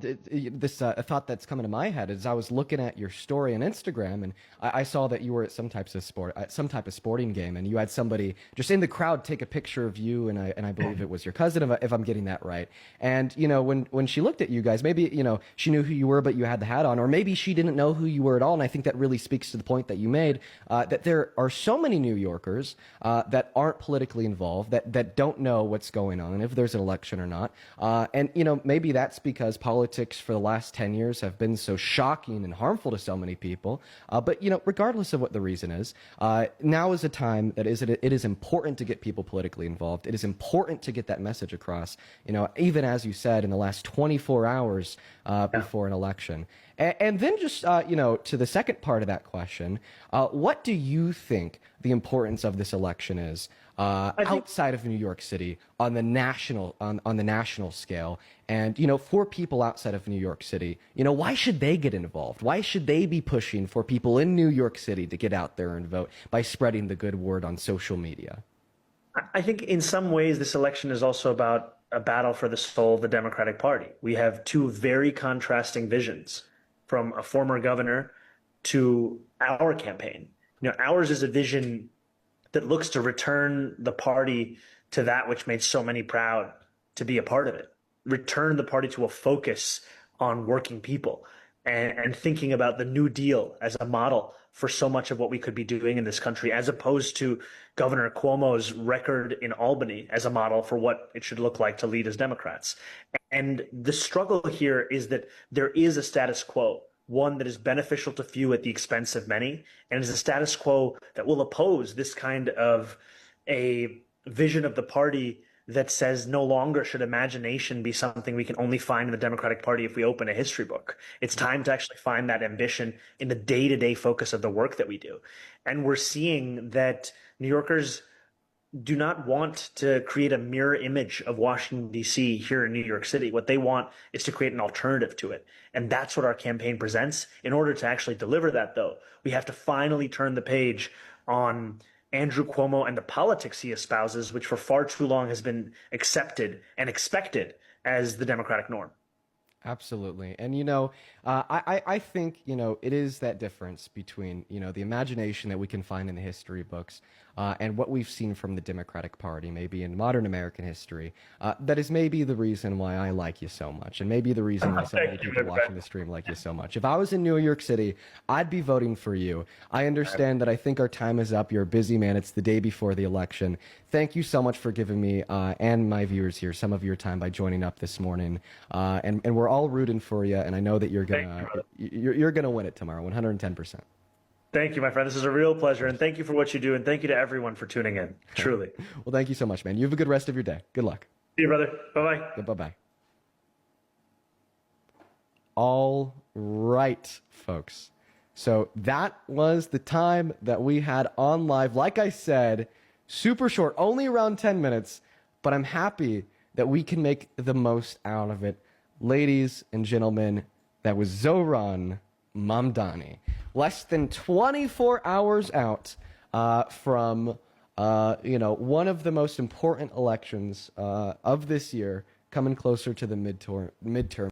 A thought that's coming to my head is I was looking at your story on Instagram, and I saw that you were at some types of sport, some type of sporting game, and you had somebody just in the crowd take a picture of you, and I believe it was your cousin, if I'm getting that right. And when she looked at you guys, maybe she knew who you were, but you had the hat on, or maybe she didn't know who you were at all. And I think that really speaks to the point that you made, that there are so many New Yorkers that aren't politically involved, that don't know what's going on, if there's an election or not, and maybe that's because politics for the last 10 years have been so shocking and harmful to so many people. But regardless of what the reason is, now is a time that it is important to get people politically involved. It is important to get that message across, even as you said, in the last 24 hours before an election. And then just, to the second part of that question, what do you think the importance of this election is outside of New York City on the national scale? And, for people outside of New York City, why should they get involved? Why should they be pushing for people in New York City to get out there and vote by spreading the good word on social media? I think in some ways this election is also about a battle for the soul of the Democratic Party. We have two very contrasting visions, from a former governor to our campaign. Ours is a vision that looks to return the party to that which made so many proud to be a part of it. Return the party to a focus on working people and thinking about the New Deal as a model for so much of what we could be doing in this country, as opposed to Governor Cuomo's record in Albany as a model for what it should look like to lead as Democrats. And the struggle here is that there is a status quo, one that is beneficial to few at the expense of many, and is a status quo that will oppose this kind of a vision of the party that says no longer should imagination be something we can only find in the Democratic Party if we open a history book. It's time to actually find that ambition in the day-to-day focus of the work that we do. And we're seeing that New Yorkers do not want to create a mirror image of Washington, D.C. here in New York City. What they want is to create an alternative to it. And that's what our campaign presents. In order to actually deliver that, though, we have to finally turn the page on Andrew Cuomo and the politics he espouses, which for far too long has been accepted and expected as the Democratic norm. Absolutely. And, I think, it is that difference between, the imagination that we can find in the history books and what we've seen from the Democratic Party, maybe in modern American history, that is maybe the reason why I like you so much, and maybe the reason why so many people watching the stream like you so much. If I was in New York City, I'd be voting for you. I understand that I think our time is up. You're a busy man. It's the day before the election. Thank you so much for giving me and my viewers here some of your time by joining up this morning. And we're all rooting for you, and I know that you're gonna win it tomorrow, 110%. Thank you, my friend. This is a real pleasure, and thank you for what you do, and thank you to everyone for tuning in. Truly. Well, thank you so much, man. You have a good rest of your day. Good luck. See you, brother. Bye-bye. Yeah, bye-bye. All right, folks. So that was the time that we had on live. Like I said, super short, only around 10 minutes, but I'm happy that we can make the most out of it. Ladies and gentlemen, that was Zohran Mamdani. Less than 24 hours out from, one of the most important elections of this year, coming closer to the midterm.